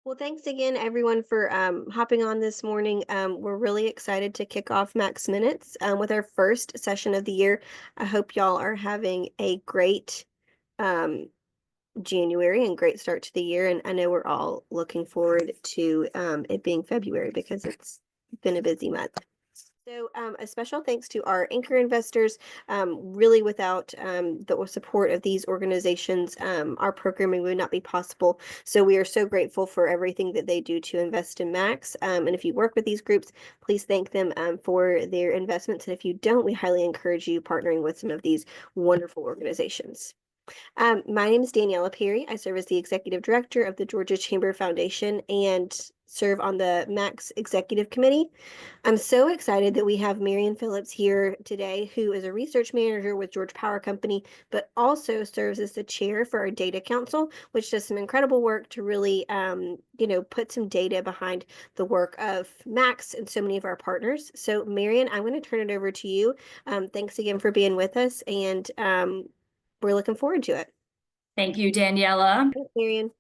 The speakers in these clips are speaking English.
Well, thanks again, everyone, for hopping on this morning. We're really excited to kick off Max Minutes with our first session of the year. I hope y'all are having a great um, January and great start to the year. And I know we're all looking forward to it being February because it's been a busy month. So, a special thanks to our anchor investors. Really, without the support of these organizations, our programming would not be possible. So, we are so grateful for everything that they do to invest in Max. And if you work with these groups, please thank them for their investments. And if you don't, we highly encourage you partnering with some of these wonderful organizations. My name is Daniela Perry. I serve as the Executive Director of the Georgia Chamber Foundation and serve on the Max Executive Committee. I'm so excited that we have Marion Phillips here today, who is a research manager with Georgia Power Company, but also serves as the chair for our Data Council, which does some incredible work to really, put some data behind the work of Max and so many of our partners. So, Marion, I'm going to turn it over to you. Thanks again for being with us, and we're looking forward to it. Thank you, Daniela. Thanks, Marion.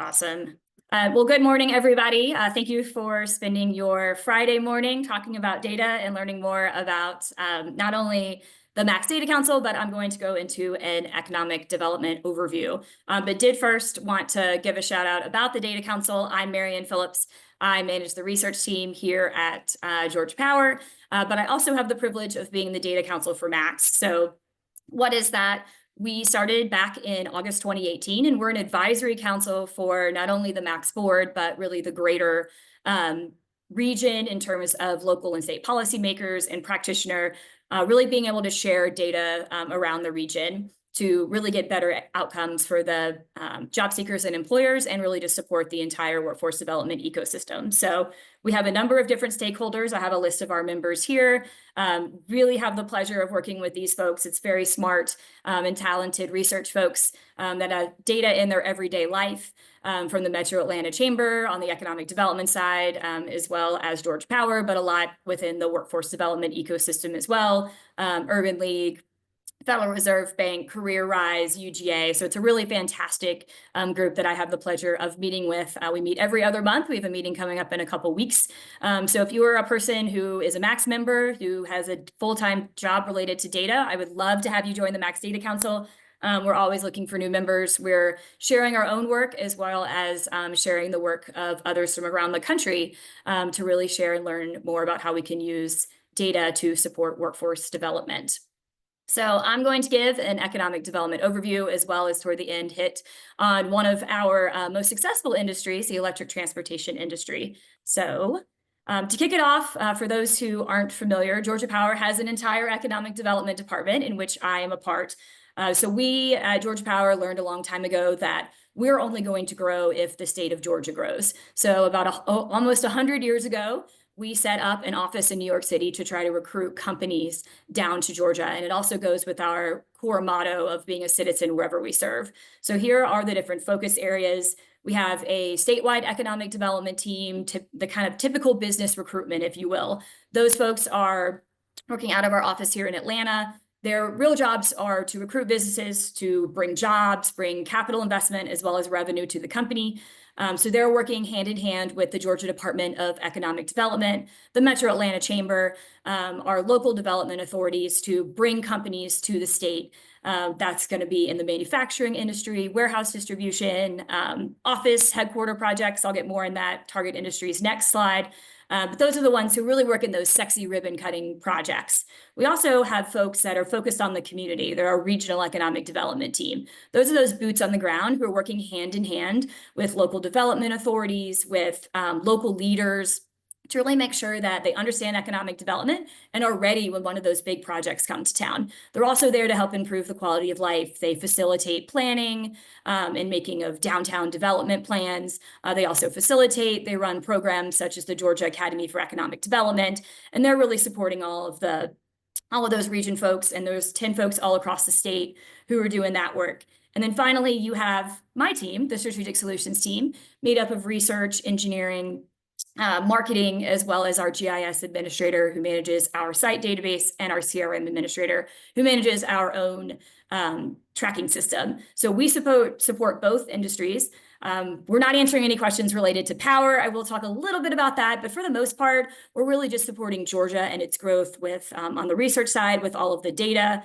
Awesome. Well, good morning, everybody. Thank you for spending your Friday morning talking about data and learning more about not only the Max Data Council, but I'm going to go into an economic development overview. But did first want to give a shout out about the Data Council. I'm Marion Phillips. I manage the research team here at Georgia Power, but I also have the privilege of being the Data Council for Max. So what is that? We started back in August 2018, and we're an advisory council for not only the Max board, but really the greater region in terms of local and state policymakers and practitioner, really being able to share data around the region to really get better outcomes for the job seekers and employers, and really to support the entire workforce development ecosystem. So we have a number of different stakeholders. I have a list of our members here. Really have the pleasure of working with these folks. It's very smart and talented research folks that have data in their everyday life, from the Metro Atlanta Chamber on the economic development side, as well as Georgia Power, but a lot within the workforce development ecosystem as well, Urban League, Federal Reserve Bank, Career Rise, UGA. So it's a really fantastic group that I have the pleasure of meeting with. We meet every other month. We have a meeting coming up in a couple weeks. So if you are a person who is a Max member, who has a full-time job related to data, I would love to have you join the Max Data Council. We're always looking for new members. We're sharing our own work as well as sharing the work of others from around the country to really share and learn more about how we can use data to support workforce development. So I'm going to give an economic development overview, as well as toward the end hit on one of our most successful industries, the electric transportation industry. So to kick it off, for those who aren't familiar, Georgia Power has an entire economic development department in which I am a part. So we at Georgia Power learned a long time ago that we're only going to grow if the state of Georgia grows. So about almost 100 years ago, we set up an office in New York City to try to recruit companies down to Georgia. And it also goes with our core motto of being a citizen wherever we serve. So here are the different focus areas. We have a statewide economic development team, the kind of typical business recruitment, if you will. Those folks are working out of our office here in Atlanta. Their real jobs are to recruit businesses, to bring jobs, bring capital investment, as well as revenue to the company. So they're working hand in hand with the Georgia Department of Economic Development, the Metro Atlanta Chamber, our local development authorities to bring companies to the state. That's going to be in the manufacturing industry, warehouse distribution, office, headquarter projects. I'll get more in that target industries next slide. But those are the ones who really work in those sexy ribbon cutting projects. We also have folks that are focused on the community. They're our regional economic development team. Those are those boots on the ground who are working hand in hand with local development authorities, with local leaders, to really make sure that they understand economic development and are ready when one of those big projects come to town. They're also there to help improve the quality of life. They facilitate planning and making of downtown development plans. They also facilitate, they run programs such as the Georgia Academy for Economic Development, and they're really supporting all of those region folks and those 10 folks all across the state who are doing that work. And then finally, you have my team, the Strategic Solutions team, made up of research, engineering, marketing, as well as our GIS administrator who manages our site database, and our CRM administrator who manages our own tracking system. So we support both industries. We're not answering any questions related to power. I will talk a little bit about that, but for the most part, we're really just supporting Georgia and its growth with on the research side with all of the data,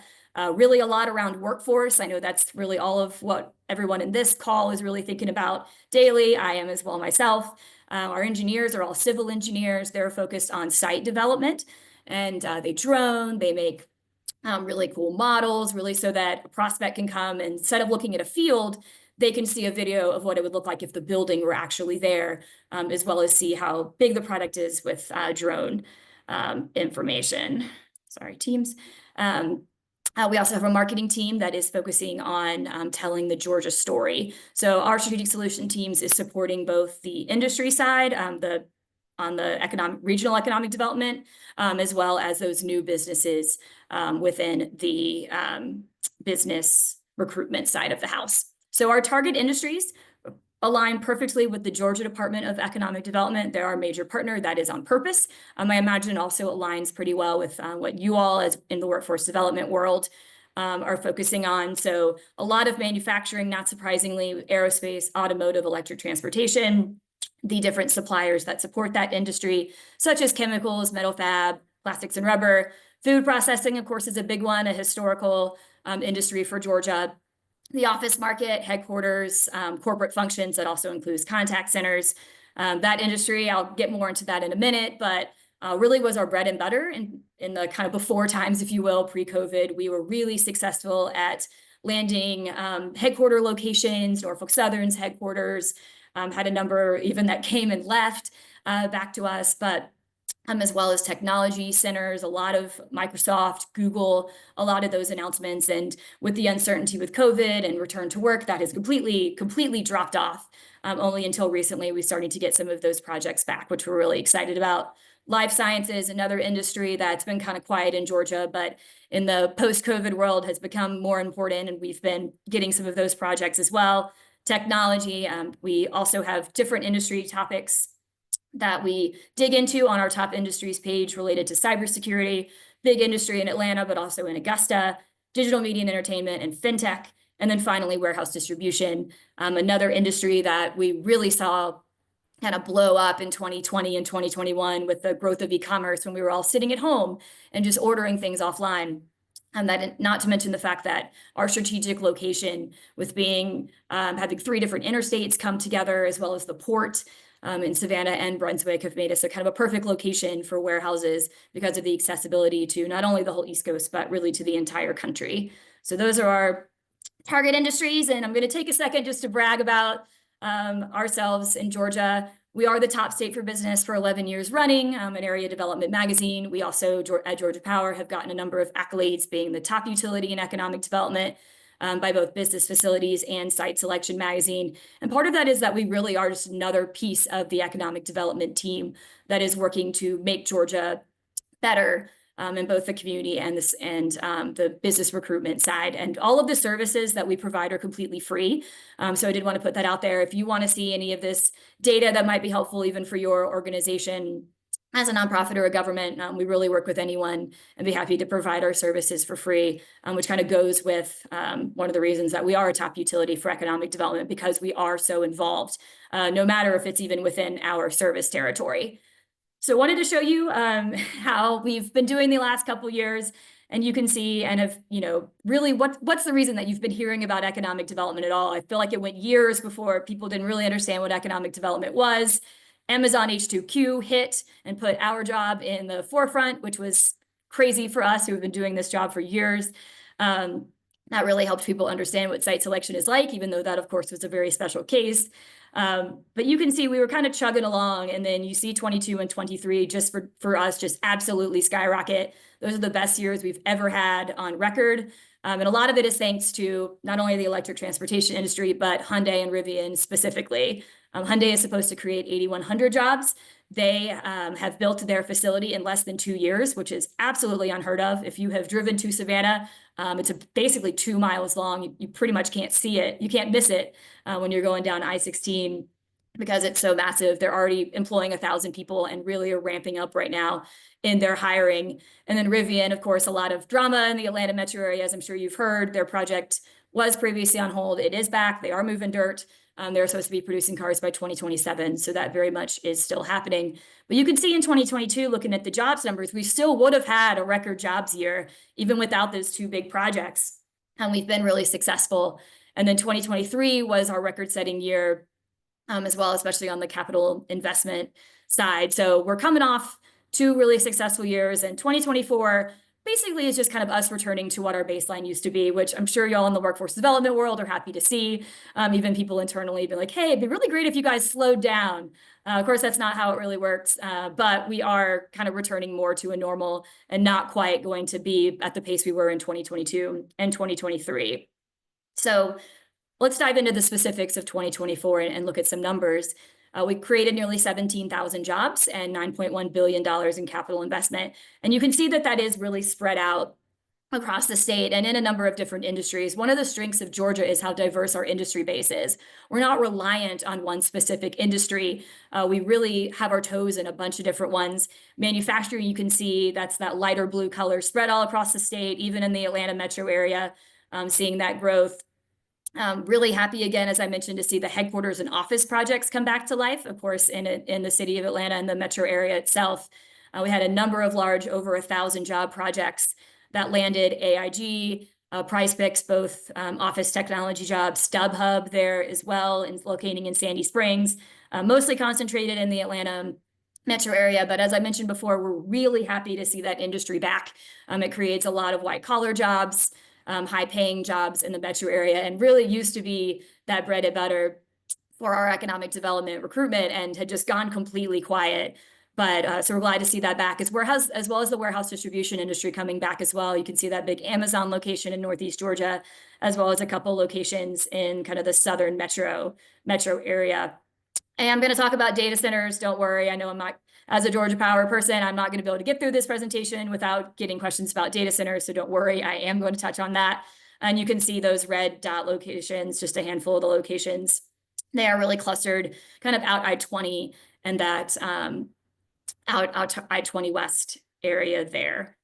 really a lot around workforce. I know that's really all of what everyone in this call is really thinking about daily. I am as well myself. Our engineers are all civil engineers. They're focused on site development, and they drone, they make really cool models, really so that a prospect can come and instead of looking at a field, they can see a video of what it would look like if the building were actually there, as well as see how big the product is with drone information. Sorry, Teams. We also have a marketing team that is focusing on telling the Georgia story. So our strategic solution teams is supporting both the industry side, on the regional economic development, as well as those new businesses within the business recruitment side of the house. So our target industries align perfectly with the Georgia Department of Economic Development. They're our major partner. That is on purpose. I imagine also aligns pretty well with what you all as in the workforce development world are focusing on. So a lot of manufacturing, not surprisingly, aerospace, automotive, electric transportation, the different suppliers that support that industry, such as chemicals, metal fab, plastics and rubber. Food processing, of course, is a big one, a historical industry for Georgia. The office market, headquarters, corporate functions, that also includes contact centers. That industry, I'll get more into that in a minute, but really was our bread and butter in the kind of before times, if you will, pre-COVID. We were really successful at landing headquarter locations, Norfolk Southern's headquarters, had a number even that came and left back to us, but as well as technology centers, a lot of Microsoft, Google, a lot of those announcements. And with the uncertainty with COVID and return to work, that has completely dropped off. Only until recently, we started to get some of those projects back, which we're really excited about. Life sciences, another industry that's been kind of quiet in Georgia, but in the post-COVID world has become more important, and we've been getting some of those projects as well. Technology, we also have different industry topics that we dig into on our top industries page related to cybersecurity, big industry in Atlanta, but also in Augusta, digital media and entertainment, and fintech. And then finally, warehouse distribution, another industry that we really saw kind of blow up in 2020 and 2021 with the growth of e-commerce when we were all sitting at home and just ordering things offline. And that, not to mention the fact that our strategic location with being having 3 different interstates come together, as well as the port in Savannah and Brunswick, have made us a kind of a perfect location for warehouses because of the accessibility to not only the whole East Coast, but really to the entire country. So those are our target industries. And I'm going to take a second just to brag about ourselves in Georgia. We are the top state for business for 11 years running, an area development magazine. We also, at Georgia Power, have gotten a number of accolades, being the top utility in economic development by both Business Facilities and Site Selection magazine. And part of that is that we really are just another piece of the economic development team that is working to make Georgia better in both the community and the business recruitment side. And all of the services that we provide are completely free. So I did want to put that out there. If you want to see any of this data that might be helpful even for your organization as a nonprofit or a government, we really work with anyone and be happy to provide our services for free, which kind of goes with one of the reasons that we are a top utility for economic development, because we are so involved, no matter if it's even within our service territory. So I wanted to show you how we've been doing the last couple years, and you can see and have, really what's the reason that you've been hearing about economic development at all. I feel like it went years before people didn't really understand what economic development was. Amazon H2Q hit and put our job in the forefront, which was crazy for us who have been doing this job for years. That really helped people understand what site selection is like, even though that, of course, was a very special case. But you can see we were kind of chugging along, and then you see 22 and 23 just for us just absolutely skyrocket. Those are the best years we've ever had on record. And a lot of it is thanks to not only the electric transportation industry, but Hyundai and Rivian specifically. Hyundai is supposed to create 8,100 jobs. They have built their facility in less than 2 years, which is absolutely unheard of. If you have driven to Savannah, it's basically 2 miles long. You pretty much can't see it. You can't miss it when you're going down I-16 because it's so massive. They're already employing 1,000 people and really are ramping up right now in their hiring. And then Rivian, of course, a lot of drama in the Atlanta metro area, as I'm sure you've heard. Their project was previously on hold. It is back. They are moving dirt. They're supposed to be producing cars by 2027. So that very much is still happening. But you can see in 2022, looking at the jobs numbers, we still would have had a record jobs year, even without those two big projects. And we've been really successful. And then 2023 was our record-setting year as well, especially on the capital investment side. So we're coming off two really successful years, and 2024 basically is just kind of us returning to what our baseline used to be, which I'm sure y'all in the workforce development world are happy to see. Even people internally be like, hey, it'd be really great if you guys slowed down. Of course, that's not how it really works, but we are kind of returning more to a normal and not quite going to be at the pace we were in 2022 and 2023. So let's dive into the specifics of 2024 and look at some numbers. We created nearly 17,000 jobs and $9.1 billion in capital investment. And you can see that that is really spread out across the state and in a number of different industries. One of the strengths of Georgia is how diverse our industry base is. We're not reliant on one specific industry. We really have our toes in a bunch of different ones. Manufacturing, you can see that's that lighter blue color spread all across the state, even in the Atlanta metro area, seeing that growth. Really happy again, as I mentioned, to see the headquarters and office projects come back to life, of course, in the city of Atlanta and the metro area itself. We had a number of large, over 1,000 job projects that landed. AIG, Price Picks, both office technology jobs, StubHub there as well, and locating in Sandy Springs, mostly concentrated in the Atlanta metro area. But as I mentioned before, we're really happy to see that industry back. It creates a lot of white collar jobs, high-paying jobs in the metro area, and really used to be that bread and butter for our economic development recruitment, and had just gone completely quiet. But so we're glad to see that back. As warehouse, as well as the warehouse distribution industry coming back as well. You can see that big Amazon location in Northeast Georgia, as well as a couple locations in kind of the southern metro area. And I'm going to talk about data centers. Don't worry, I know I'm not, as a Georgia Power person, I'm not going to be able to get through this presentation without getting questions about data centers. So don't worry, I am going to touch on that. And you can see those red dot locations, just a handful of the locations. They are really clustered kind of out I-20 and that out I-20 West area there.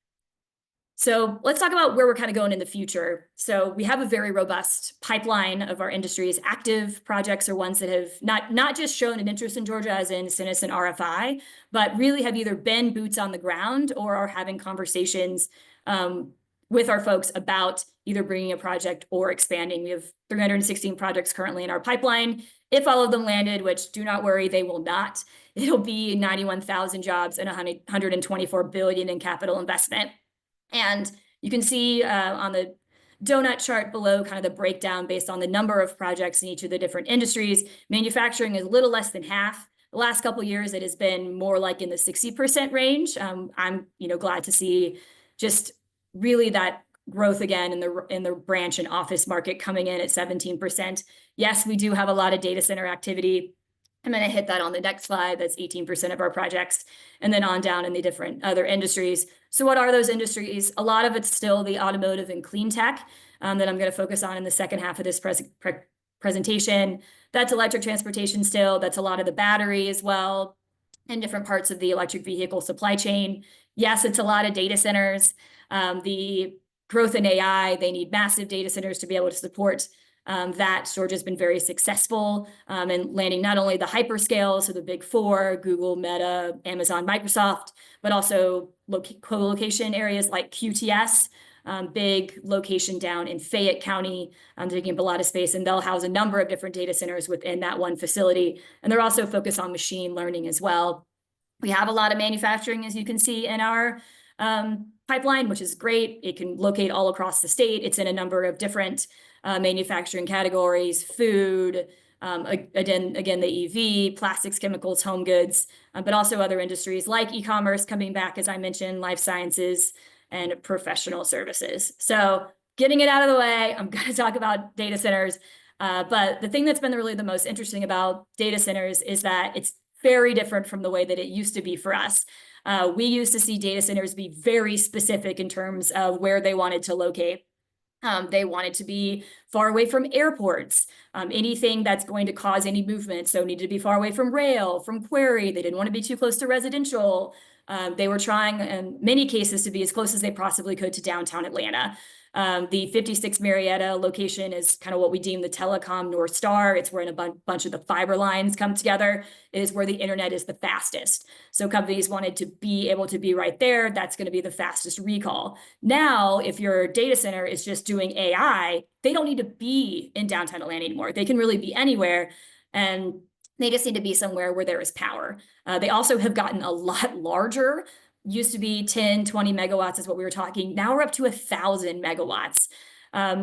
So let's talk about where we're kind of going in the future. So we have a very robust pipeline of our industries. Active projects are ones that have not just shown an interest in Georgia, as in SINUS and RFI, but really have either been boots on the ground or are having conversations with our folks about either bringing a project or expanding. We have 316 projects currently in our pipeline. If all of them landed, which do not worry, they will not, it'll be 91,000 jobs and 124 billion in capital investment. And you can see on the donut chart below kind of the breakdown based on the number of projects in each of the different industries. Manufacturing is a little less than half. The last couple of years, it has been more like in the 60% range. I'm glad to see just really that growth again in the branch and office market coming in at 17%. Yes, we do have a lot of data center activity. I'm going to hit that on the next slide. That's 18% of our projects, and then on down in the different other industries. So what are those industries? A lot of it's still the automotive and clean tech that I'm going to focus on in the second half of this presentation. That's electric transportation still. That's a lot of the battery as well, and different parts of the electric vehicle supply chain. Yes, it's a lot of data centers. The growth in AI, they need massive data centers to be able to support that. Georgia's been very successful in landing not only the hyperscale, so the big four, Google, Meta, Amazon, Microsoft, but also co-location areas like QTS, big location down in Fayette County, taking up a lot of space, and they'll house a number of different data centers within that one facility. And they're also focused on machine learning as well. We have a lot of manufacturing, as you can see in our pipeline, which is great. It can locate all across the state. It's in a number of different manufacturing categories, food, again, the EV, plastics, chemicals, home goods, but also other industries like e-commerce coming back, as I mentioned, life sciences, and professional services. So getting it out of the way, I'm going to talk about data centers. But the thing that's been really the most interesting about data centers is that it's very different from the way that it used to be for us. We used to see data centers be very specific in terms of where they wanted to locate. They wanted to be far away from airports, anything that's going to cause any movement. So needed to be far away from rail, from quarry. They didn't want to be too close to residential. They were trying in many cases to be as close as they possibly could to downtown Atlanta. The 56 Marietta location is kind of what we deem the telecom North Star. It's where a bunch of the fiber lines come together. It is where the internet is the fastest. So companies wanted to be able to be right there. That's going to be the fastest recall. Now, if your data center is just doing AI, they don't need to be in downtown Atlanta anymore. They can really be anywhere. And they just need to be somewhere where there is power. They also have gotten a lot larger. Used to be 10, 20 megawatts is what we were talking. Now we're up to 1,000 megawatts.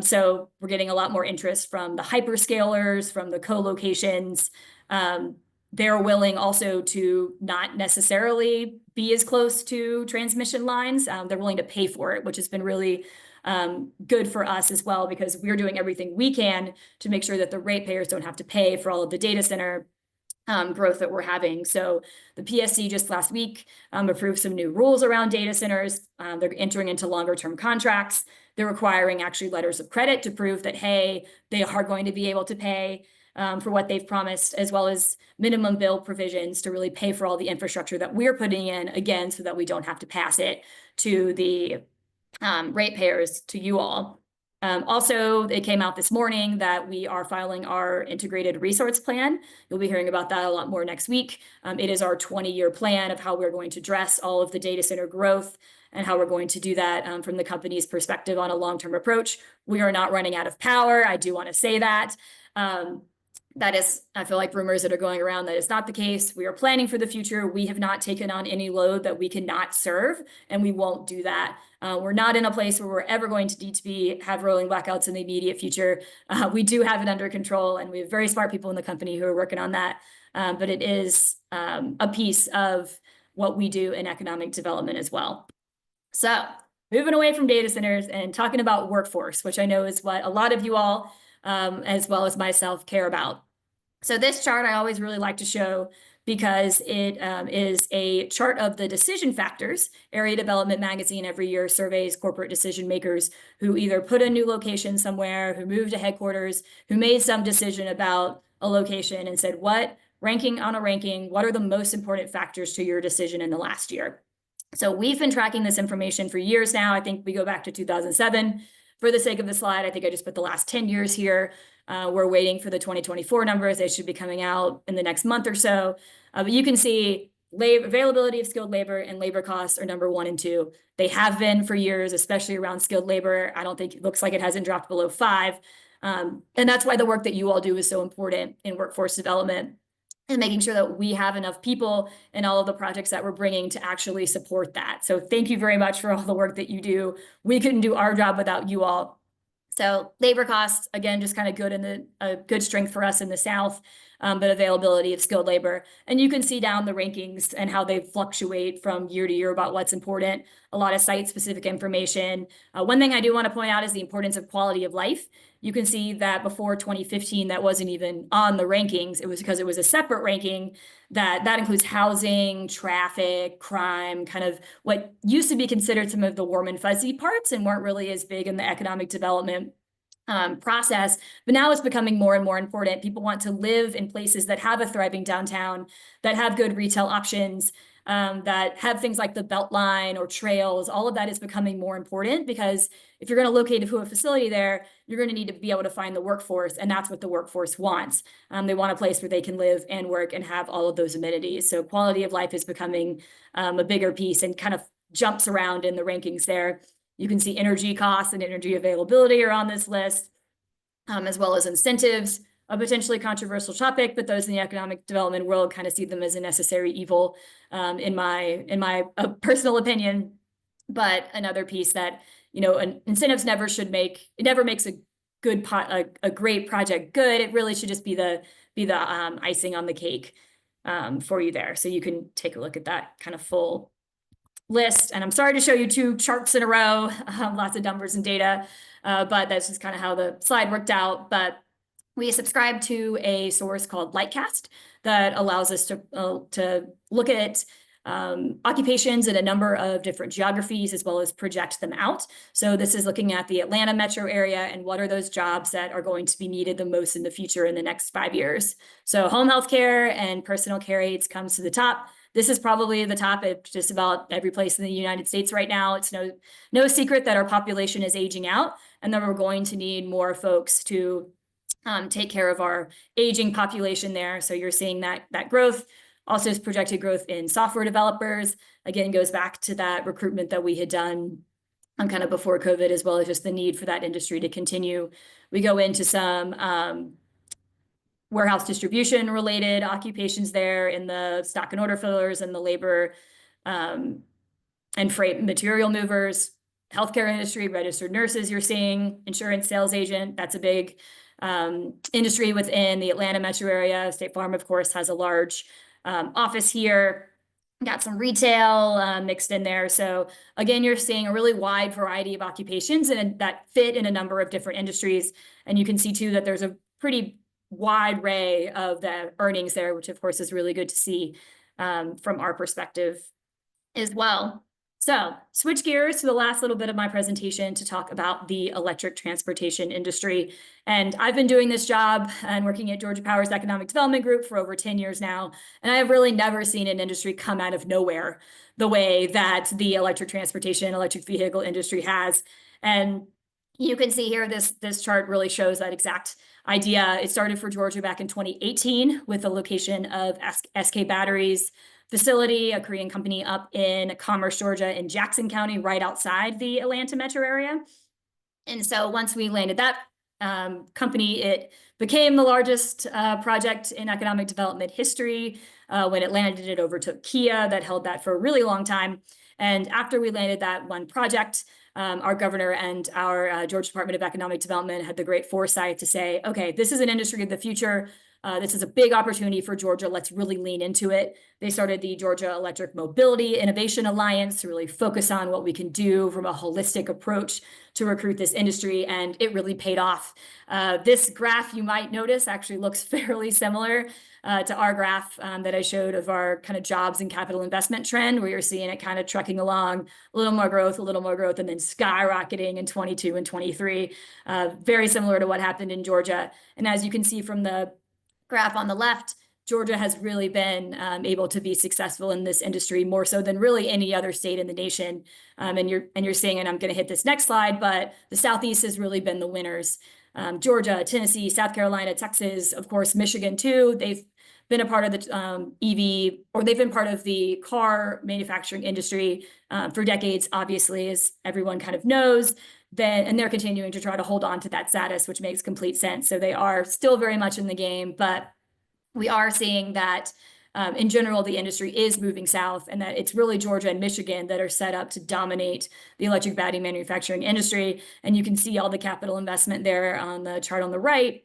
So we're getting a lot more interest from the hyperscalers, from the co-locations. They're willing also to not necessarily be as close to transmission lines. They're willing to pay for it, which has been really good for us as well, because we're doing everything we can to make sure that the ratepayers don't have to pay for all of the data center growth that we're having. So the PSC just last week approved some new rules around data centers. They're entering into longer term contracts. They're requiring actually letters of credit to prove that, hey, they are going to be able to pay for what they've promised, as well as minimum bill provisions to really pay for all the infrastructure that we're putting in, again, so that we don't have to pass it to the ratepayers, to you all. Also, it came out this morning that we are filing our integrated resource plan. You'll be hearing about that a lot more next week. It is our 20-year plan of how we're going to address all of the data center growth and how we're going to do that from the company's perspective on a long-term approach. We are not running out of power. I do want to say that. That is, I feel like, rumors that are going around that is not the case. We are planning for the future. We have not taken on any load that we cannot serve, and we won't do that. We're not in a place where we're ever going to need to have rolling blackouts in the immediate future. We do have it under control, and we have very smart people in the company who are working on that. But it is a piece of what we do in economic development as well. So moving away from data centers and talking about workforce, which I know is what a lot of you all, as well as myself, care about. So this chart I always really like to show because it is a chart of the decision factors. Area Development Magazine every year surveys corporate decision makers who either put a new location somewhere, who moved to headquarters, who made some decision about a location and said, what ranking on a ranking, what are the most important factors to your decision in the last year? So we've been tracking this information for years now. I think we go back to 2007. For the sake of the slide, I think I just put the last 10 years here. We're waiting for the 2024 numbers. They should be coming out in the next month or so. But you can see availability of skilled labor and labor costs are number 1 and 2. They have been for years, especially around skilled labor. I don't think it looks like it hasn't dropped below 5. And that's why the work that you all do is so important in workforce development and making sure that we have enough people in all of the projects that we're bringing to actually support that. So thank you very much for all the work that you do. We couldn't do our job without you all. So labor costs, again, just kind of good in a good strength for us in the South, but availability of skilled labor. And you can see down the rankings and how they fluctuate from year to year about what's important, a lot of site-specific information. One thing I do want to point out is the importance of quality of life. You can see that before 2015, that wasn't even on the rankings. It was because it was a separate ranking that includes housing, traffic, crime, kind of what used to be considered some of the warm and fuzzy parts and weren't really as big in the economic development process, but now it's becoming more and more important. People want to live in places that have a thriving downtown, that have good retail options, that have things like the Beltline or trails. All of that is becoming more important because if you're going to locate a facility there, you're going to need to be able to find the workforce, and that's what the workforce wants. They want a place where they can live and work and have all of those amenities. So quality of life is becoming a bigger piece and kind of jumps around in the rankings there. You can see energy costs and energy availability are on this list, as well as incentives, a potentially controversial topic, but those in the economic development world kind of see them as a necessary evil, in my personal opinion. But another piece that, you know, incentives never makes a good a great project good. It really should just be the icing on the cake for you there. So you can take a look at that kind of full list. And I'm sorry to show you 2 charts in a row, lots of numbers and data, but that's just kind of how the slide worked out. But we subscribe to a source called Lightcast that allows us to look at occupations in a number of different geographies, as well as project them out. So this is looking at the Atlanta metro area and what are those jobs that are going to be needed the most in the future in the next 5 years. So home health care and personal care aides comes to the top. This is probably the top at just about every place in the United States right now. It's no secret that our population is aging out and that we're going to need more folks to take care of our aging population there. So you're seeing that growth. Also is projected growth in software developers. Again, goes back to that recruitment that we had done kind of before COVID, as well as just the need for that industry to continue. We go into some warehouse distribution related occupations there in the stock and order fillers and the labor and freight material movers, healthcare industry, registered nurses you're seeing, insurance sales agent, that's a big industry within the Atlanta metro area. State Farm, of course, has a large office here. Got some retail mixed in there. So again, you're seeing a really wide variety of occupations and that fit in a number of different industries. And you can see too that there's a pretty wide array of the earnings there, which of course is really good to see from our perspective as well. So switch gears to the last little bit of my presentation to talk about the electric transportation industry. And I've been doing this job and working at Georgia Power's Economic Development Group for over 10 years now. And I have really never seen an industry come out of nowhere the way that the electric transportation, electric vehicle industry has. And you can see here, this chart really shows that exact idea. It started for Georgia back in 2018 with the location of SK Batteries facility, a Korean company up in Commerce, Georgia, in Jackson County, right outside the Atlanta metro area. And so once we landed that company, it became the largest project in economic development history. When it landed, it overtook Kia, that held that for a really long time. And after we landed that one project, our governor and our Georgia Department of Economic Development had the great foresight to say, okay, this is an industry of the future. This is a big opportunity for Georgia. Let's really lean into it. They started the Georgia Electric Mobility Innovation Alliance to really focus on what we can do from a holistic approach to recruit this industry, and it really paid off. This graph, you might notice, actually looks fairly similar to our graph that I showed of our kind of jobs and capital investment trend, where you're seeing it kind of trucking along, a little more growth, and then skyrocketing in 22 and 23. Very similar to what happened in Georgia. And as you can see from the graph on the left, Georgia has really been able to be successful in this industry more so than really any other state in the nation. And you're seeing, and I'm going to hit this next slide, but the Southeast has really been the winners. Georgia, Tennessee, South Carolina, Texas, of course, Michigan too. They've been a part of the EV, or they've been part of the car manufacturing industry for decades, obviously, as everyone kind of knows. And they're continuing to try to hold on to that status, which makes complete sense. So they are still very much in the game, but we are seeing that in general, the industry is moving south, and that it's really Georgia and Michigan that are set up to dominate the electric battery manufacturing industry. And you can see all the capital investment there on the chart on the right,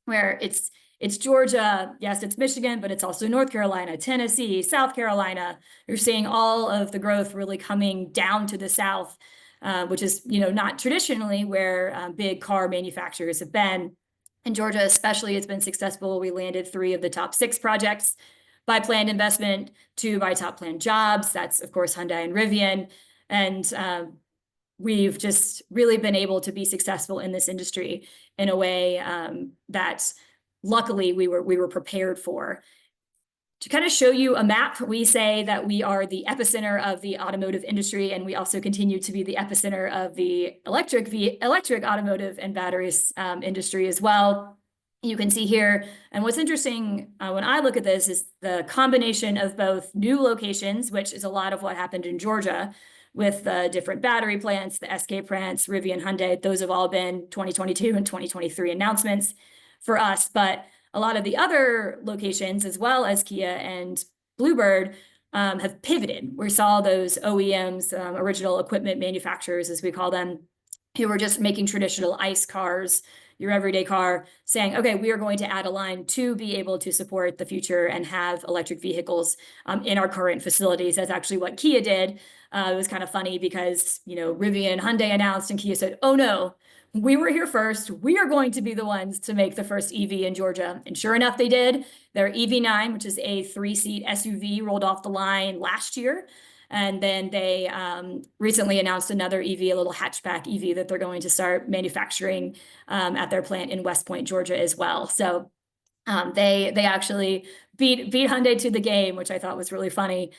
where it's Georgia, yes, it's Michigan, but it's also North Carolina, Tennessee, South Carolina. You're seeing all of the growth really coming down to the south, which is, not traditionally where big car manufacturers have been. In Georgia especially, it's been successful. We landed 3 of the top 6 projects by planned investment, 2 by top planned jobs. That's, of course, Hyundai and Rivian. And we've just really been able to be successful in this industry in a way that luckily we were prepared for. To kind of show you a map, we say that we are the epicenter of the automotive industry, and we also continue to be the epicenter of the electric automotive and batteries industry as well. You can see here, and what's interesting when I look at this is the combination of both new locations, which is a lot of what happened in Georgia with the different battery plants, the SK plants, Rivian, Hyundai. Those have all been 2022 and 2023 announcements for us, but a lot of the other locations, as well as Kia and Bluebird, have pivoted. We saw those OEMs, original equipment manufacturers, as we call them, who were just making traditional ICE cars, your everyday car, saying, okay, we are going to add a line to be able to support the future and have electric vehicles in our current facilities. That's actually what Kia did. It was kind of funny because, Rivian and Hyundai announced, and Kia said, oh no, we were here first. We are going to be the ones to make the first EV in Georgia. And sure enough, they did. Their EV9, which is a 3-seat SUV, rolled off the line last year. And then they recently announced another EV, a little hatchback EV that they're going to start manufacturing at their plant in West Point, Georgia as well. So they actually beat Hyundai to the game, which I thought was really funny.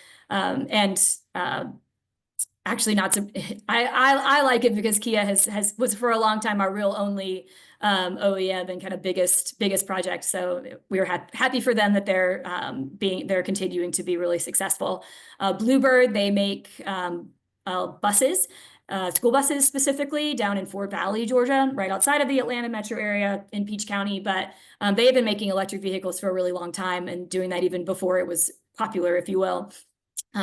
Actually not to, I like it because Kia was for a long time our real only OEM and kind of biggest project. So we were happy for them that they're continuing to be really successful. Bluebird, they make buses, school buses specifically down in Fort Valley, Georgia, right outside of the Atlanta metro area in Peach County. But they have been making electric vehicles for a really long time and doing that even before it was popular, if you will.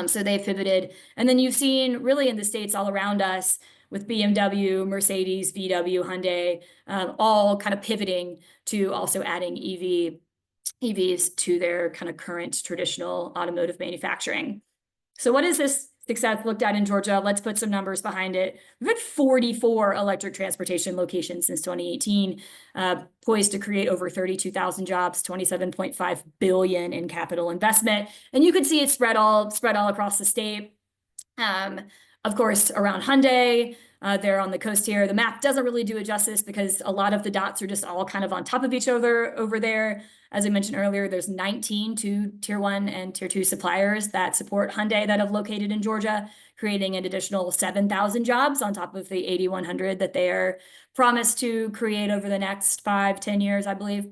So they've pivoted. And then you've seen really in the states all around us with BMW, Mercedes, VW, Hyundai, all kind of pivoting to also adding EVs to their kind of current traditional automotive manufacturing. So what is this success looked at in Georgia? Let's put some numbers behind it. We've had 44 electric transportation locations since 2018, poised to create over 32,000 jobs, 27.5 billion in capital investment. And you can see it spread all across the state. Of course, around Hyundai, they're on the coast here. The map doesn't really do it justice because a lot of the dots are just all kind of on top of each other over there. As I mentioned earlier, there's 19 tier 1 and tier 2 suppliers that support Hyundai that have located in Georgia, creating an additional 7,000 jobs on top of the 8,100 that they are promised to create over the next 5-10 years, I believe.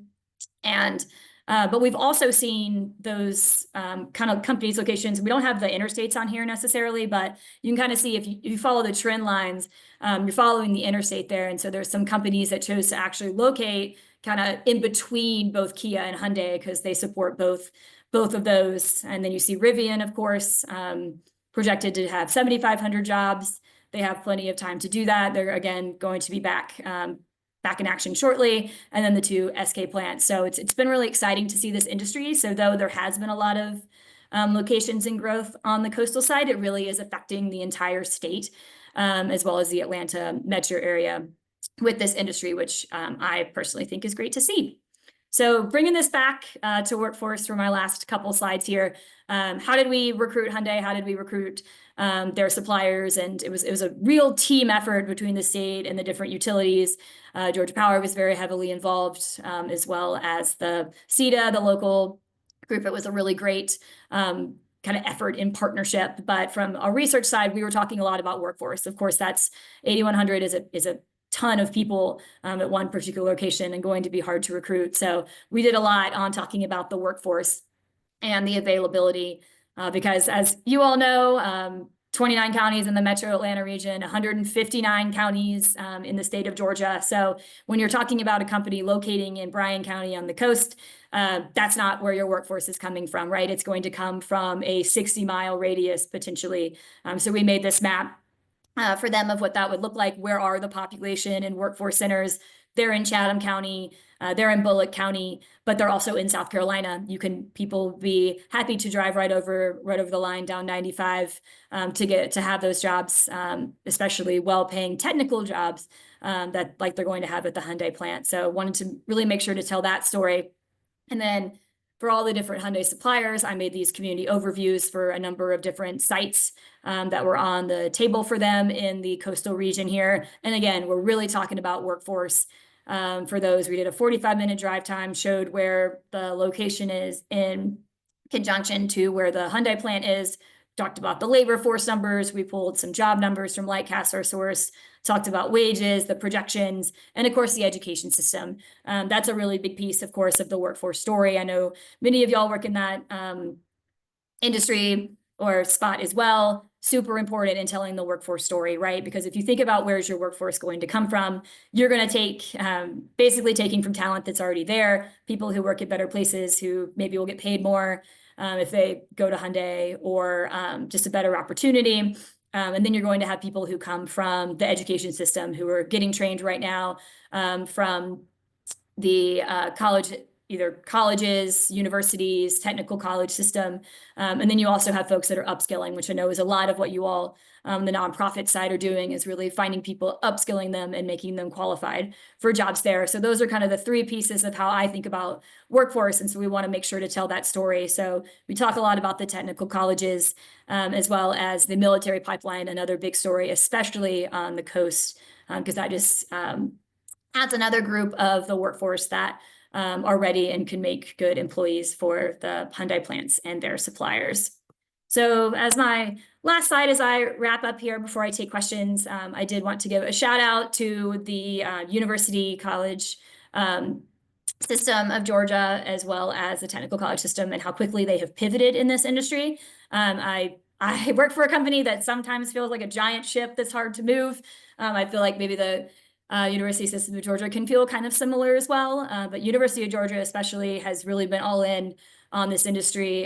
And but we've also seen those kind of companies locations. We don't have the interstates on here necessarily, but you can kind of see if you follow the trend lines, you're following the interstate there. And so there's some companies that chose to actually locate kind of in between both Kia and Hyundai because they support both of those. And then you see Rivian, of course, projected to have 7,500 jobs. They have plenty of time to do that. They're again going to be back in action shortly, and then the 2 SK plants. So it's been really exciting to see this industry. So though there has been a lot of locations and growth on the coastal side, it really is affecting the entire state, as well as the Atlanta metro area with this industry, which I personally think is great to see. So bringing this back to workforce for my last couple slides here, how did we recruit Hyundai? How did we recruit their suppliers? And it was a real team effort between the state and the different utilities. Georgia Power was very heavily involved, as well as the CETA, the local group. It was a really great kind of effort in partnership. But from a research side, we were talking a lot about workforce. Of course, that's 8,100 is a ton of people at one particular location and going to be hard to recruit. So we did a lot on talking about the workforce and the availability, because as you all know, 29 counties in the metro Atlanta region, 159 counties in the state of Georgia. So when you're talking about a company locating in Bryan County on the coast, that's not where your workforce is coming from, right? It's going to come from a 60-mile radius potentially. So we made this map for them of what that would look like. Where are the population and workforce centers? They're in Chatham County, they're in Bullock County, but they're also in South Carolina. People be happy to drive right over the line down 95 to have those jobs, especially well-paying technical jobs that like they're going to have at the Hyundai plant. So wanted to really make sure to tell that story. And then for all the different Hyundai suppliers, I made these community overviews for a number of different sites that were on the table for them in the coastal region here. And again, we're really talking about workforce. For those, we did a 45-minute drive time, showed where the location is in conjunction to where the Hyundai plant is, talked about the labor force numbers. We pulled some job numbers from Lightcast, our source, talked about wages, the projections, and of course the education system. That's a really big piece, of course, of the workforce story. I know many of y'all work in that industry or spot as well. Super important in telling the workforce story, right? Because if you think about where's your workforce going to come from, you're going to take basically taking from talent that's already there, people who work at better places who maybe will get paid more if they go to Hyundai, or just a better opportunity. And then you're going to have people who come from the education system who are getting trained right now from the college either colleges, universities, technical college system. And then you also have folks that are upskilling, which I know is a lot of what you all, the nonprofit side, are doing, is really finding people, upskilling them, and making them qualified for jobs there. So those are kind of the three pieces of how I think about workforce. And so we want to make sure to tell that story. So we talk a lot about the technical colleges, as well as the military pipeline, another big story, especially on the coast, because that just adds another group of the workforce that are ready and can make good employees for the Hyundai plants and their suppliers. So as my last slide, as I wrap up here before I take questions, I did want to give a shout out to the University College system of Georgia, as well as the technical college system, and how quickly they have pivoted in this industry. I work for a company that sometimes feels like a giant ship that's hard to move. I feel like maybe the University System of Georgia can feel kind of similar as well. But University of Georgia especially has really been all in on this industry.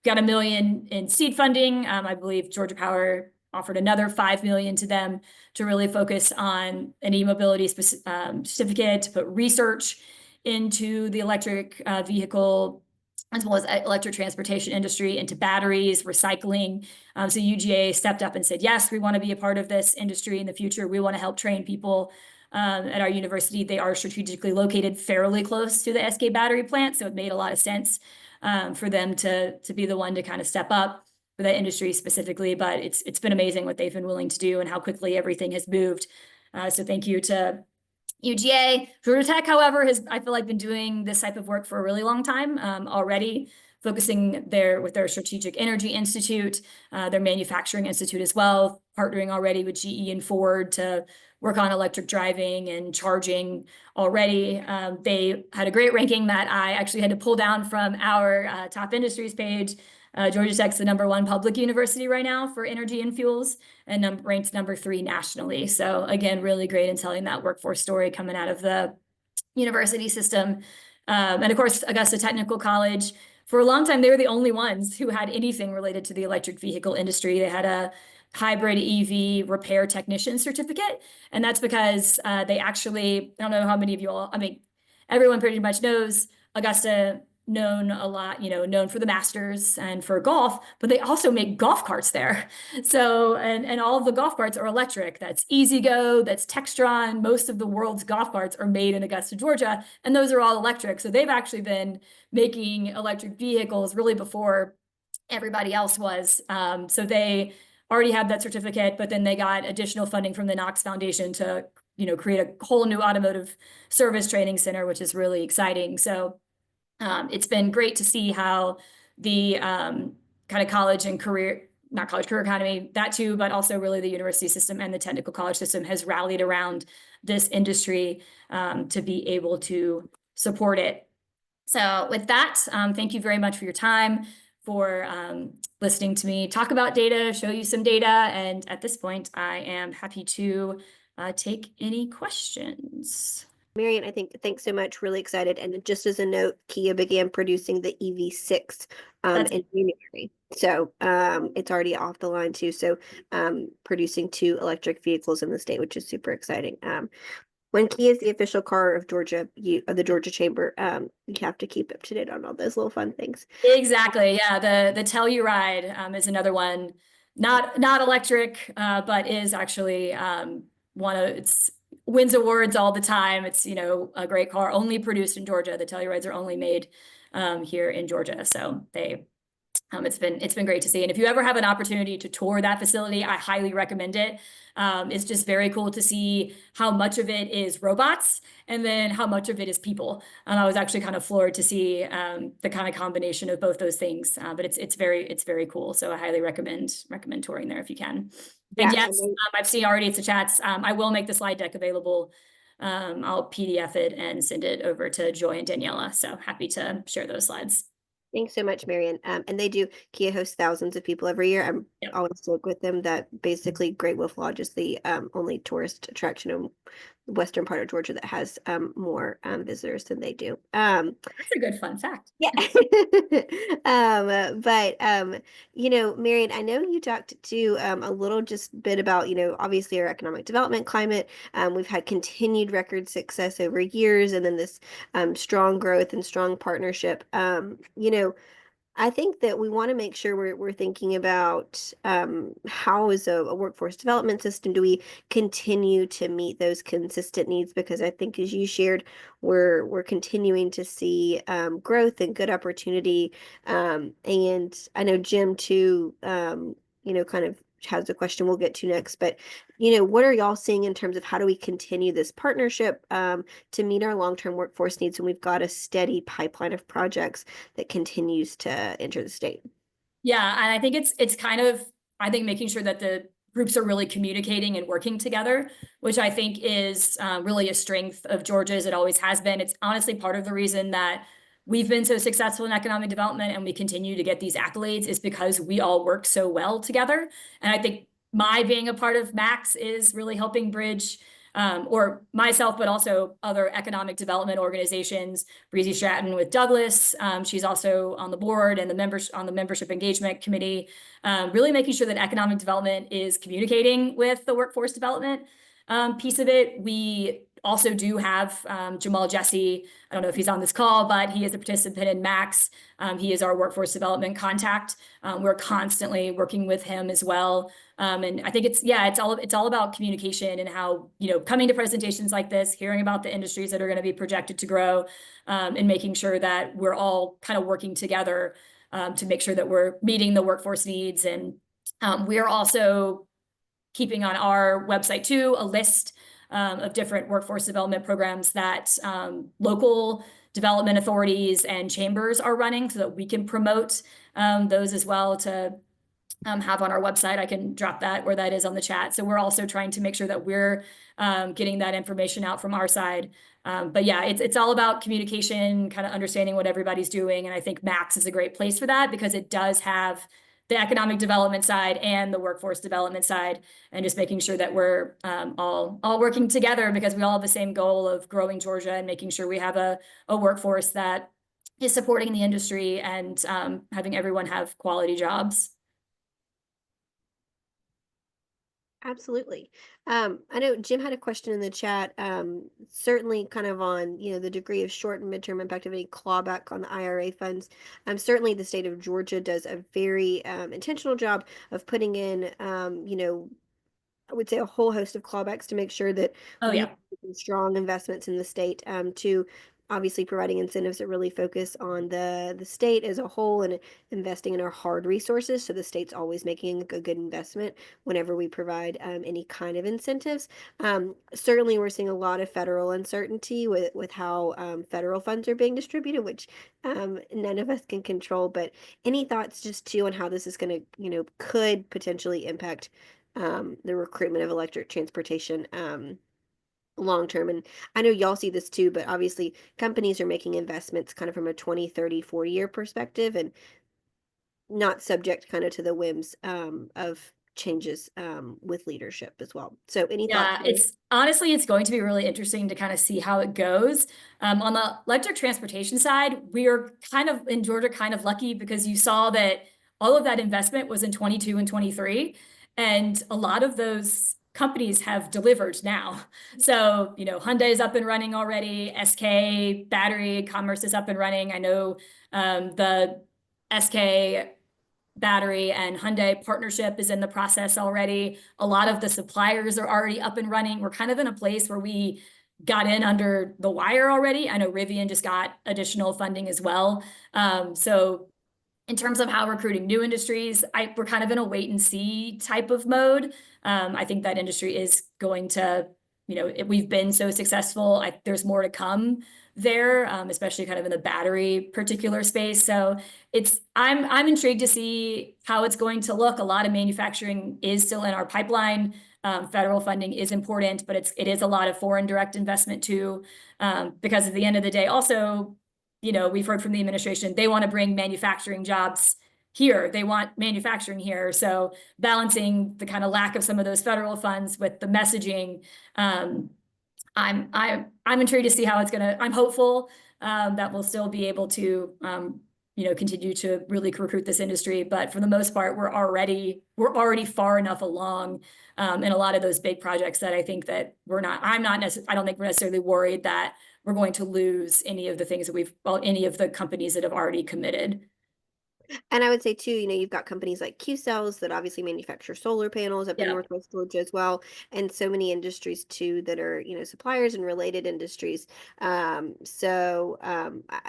Got $1 million in seed funding. I believe Georgia Power offered another $5 million to them to really focus on an e-mobility certificate, to put research into the electric vehicle, as well as electric transportation industry, into batteries, recycling. So UGA stepped up and said, yes, we want to be a part of this industry in the future. We want to help train people at our university. They are strategically located fairly close to the SK battery plant, so it made a lot of sense for them to be the one to kind of step up for that industry specifically. But it's been amazing what they've been willing to do and how quickly everything has moved. So thank you to UGA. Georgia Tech, however, has, I feel like, been doing this type of work for a really long time already, focusing with their Strategic Energy Institute, their Manufacturing Institute as well, partnering already with GE and Ford to work on electric driving and charging already. They had a great ranking that I actually had to pull down from our top industries page. Georgia Tech's the #1 public university right now for energy and fuels, and ranked #3 nationally. So again, really great in telling that workforce story coming out of the university system. And of course, Augusta Technical College, for a long time, they were the only ones who had anything related to the electric vehicle industry. They had a hybrid EV repair technician certificate. And that's because they actually, I don't know how many of you all, I mean, everyone pretty much knows Augusta, known a lot, known for the Masters and for golf, but they also make golf carts there. So, and all of the golf carts are electric. That's EasyGo, that's Textron. Most of the world's golf carts are made in Augusta, Georgia, and those are all electric. So they've actually been making electric vehicles really before everybody else was. So they already had that certificate, but then they got additional funding from the Knox Foundation to, create a whole new automotive service training center, which is really exciting. So it's been great to see how the kind of college and career, not college, career economy, that too, but also really the university system and the technical college system has rallied around this industry to be able to support it. So with that, thank you very much for your time, for listening to me talk about data, show you some data. And at this point, I am happy to take any questions. Marion, I think, thanks so much. Really excited. And just as a note, Kia began producing the EV6 in January. So it's already off the line too. So producing 2 electric vehicles in the state, which is super exciting. When Kia is the official car of Georgia, of the Georgia Chamber, you have to keep up to date on all those little fun things. Exactly. Yeah. The Telluride is another one, not electric, but is actually it's wins awards all the time. It's, a great car, only produced in Georgia. The Tellurides are only made here in Georgia. So it's been great to see. And if you ever have an opportunity to tour that facility, I highly recommend it. It's just very cool to see how much of it is robots and then how much of it is people. I was actually kind of floored to see the kind of combination of both those things. But it's very cool. So I highly recommend touring there if you can. And Yeah, yes, I've seen already it's the chats. I will make the slide deck available. I'll PDF it and send it over to Joy and Daniela. So happy to share those slides. thanks so much, Marion. And Kia hosts thousands of people every year. I'm always joke with them that basically Great Wolf Lodge is the only tourist attraction in western part of Georgia that has more visitors than they do. That's a good fun fact. Yeah. But Marion, I know you talked to a little just bit about, obviously our economic development climate. We've had continued record success over years, and then this strong growth and strong partnership. I think that we want to make sure we're thinking about how as a workforce development system do we continue to meet those consistent needs, because I think as you shared, we're continuing to see growth and good opportunity. And I know Jim too, kind of has a question we'll get to next, but what are y'all seeing in terms of how do we continue this partnership to meet our long-term workforce needs when we've got a steady pipeline of projects that continues to enter the state? Yeah, and I think it's kind of, I think making sure that the groups are really communicating and working together, which I think is really a strength of Georgia's. It always has been. It's honestly part of the reason that we've been so successful in economic development and we continue to get these accolades is because we all work so well together. And I think my being a part of Max is really helping bridge or myself, but also other economic development organizations. Breezy Stratton with Douglas. She's also on the board and on the membership engagement committee, really making sure that economic development is communicating with the workforce development piece of it. We also do have Jamal Jesse. I don't know if he's on this call, but he is a participant in Max. He is our workforce development contact. We're constantly working with him as well. And I think it's all about communication and how, coming to presentations like this, hearing about the industries that are going to be projected to grow, and making sure that we're all kind of working together to make sure that we're meeting the workforce needs. And we are also keeping on our website too a list of different workforce development programs that local development authorities and chambers are running so that we can promote those as well to have on our website. I can drop that where that is on the chat. So we're also trying to make sure that we're getting that information out from our side. But yeah, it's all about communication, kind of understanding what everybody's doing. And I think Max is a great place for that because it does have the economic development side and the workforce development side, and just making sure that we're all working together because we all have the same goal of growing Georgia and making sure we have a workforce that is supporting the industry and having everyone have quality jobs. Absolutely. I know Jim had a question in the chat, certainly kind of on, the degree of short and midterm impact of any clawback on the IRA funds. Certainly the state of Georgia does a very intentional job of putting in, I would say a whole host of clawbacks to make sure that Oh we yeah. have strong investments in the state, to obviously providing incentives that really focus on the state as a whole and investing in our hard resources. So the state's always making a good investment whenever we provide any kind of incentives. Certainly we're seeing a lot of federal uncertainty with how federal funds are being distributed, which none of us can control. But any thoughts just too on how this is going to, could potentially impact the recruitment of electric transportation long term? And I know y'all see this too, but obviously companies are making investments kind of from a 20, 30, 40-year perspective and not subject kind of to the whims of changes with leadership as well. So any thoughts? Yeah, it's going to be really interesting to kind of see how it goes. On the electric transportation side, we are kind of in Georgia kind of lucky because you saw that all of that investment was in 22 and 23, and a lot of those companies have delivered now. So, Hyundai is up and running already. SK Battery Commerce is up and running. I know the SK Battery and Hyundai partnership is in the process already. A lot of the suppliers are already up and running. We're kind of in a place where we got in under the wire already. I know Rivian just got additional funding as well. So in terms of how recruiting new industries, we're kind of in a wait and see type of mode. I think that industry is going to, we've been so successful. There's more to come there, especially kind of in the battery particular space. So I'm intrigued to see how it's going to look. A lot of manufacturing is still in our pipeline. Federal funding is important, but it is a lot of foreign direct investment too, because at the end of the day, also, we've heard from the administration, they want to bring manufacturing jobs here. They want manufacturing here. So balancing the kind of lack of some of those federal funds with the messaging I'm intrigued to see how it's gonna. I'm hopeful that we'll still be able to continue to really recruit this industry. But for the most part, we're already far enough along in a lot of those big projects that I think that I don't think we're necessarily worried that we're going to lose any of the things that any of the companies that have already committed. And I would say too, you've got companies like Q Cells that obviously manufacture solar panels up in Yeah. Northwest Georgia as well, and so many industries too that are, suppliers and related industries. I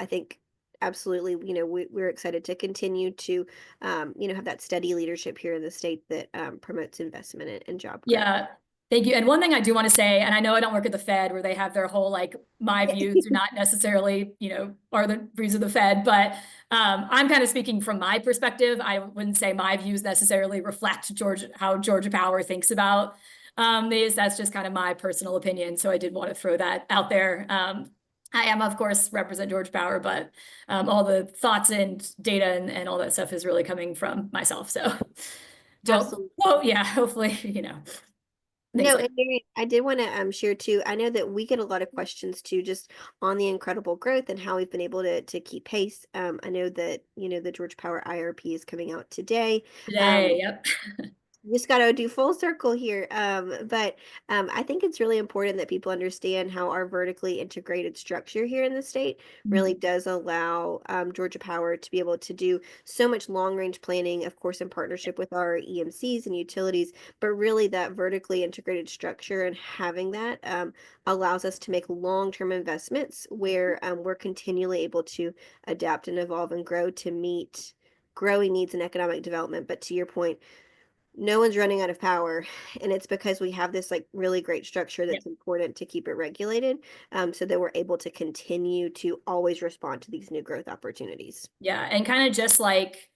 think absolutely, we're excited to continue to, have that steady leadership here in the state that promotes investment and job growth. Yeah, thank you. And one thing I do want to say, and I know I don't work at the Fed where they have their whole like my views are not necessarily, are the views of the Fed, but I'm kind of speaking from my perspective. I wouldn't say my views necessarily reflect how Georgia Power thinks about these. That's just kind of my personal opinion. So I did want to throw that out there. I am, of course, represent Georgia Power, but all the thoughts and data and all that stuff is really coming from myself. So don't Absolutely. quote, yeah, hopefully, things No, like and Mary, I did want to share too. I know that we get a lot of questions too, just on the incredible growth and how we've been able to keep pace. I know that the Georgia Power IRP is coming out today. today. Um, Yep. just got to do full circle here. But I think it's really important that people understand how our vertically integrated structure here in the state really does allow Georgia Power to be able to do so much long range planning, of course, in partnership with our EMCs and utilities. But really, that vertically integrated structure and having that allows us to make long term investments where we're continually able to adapt and evolve and grow to meet growing needs in economic development. But to your point, no one's running out of power, and it's because we have this like really great structure Yep. that's important to keep it regulated, so that we're able to continue to always respond to these new growth opportunities. Yeah. And kind of just like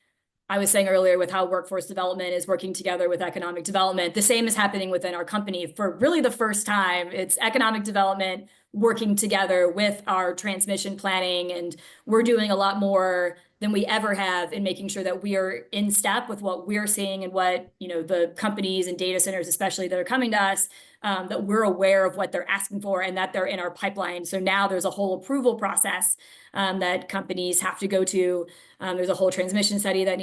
I was saying earlier with how workforce development is working together with economic development, the same is happening within our company for really the first time. It's economic development working together with our transmission planning, and we're doing a lot more than we ever have in making sure that we are in step with what we're seeing and what, the companies and data centers, especially that are coming to us, that we're aware of what they're asking for and that they're in our pipeline. So now there's a whole approval process that companies have to go to. There's a whole transmission study that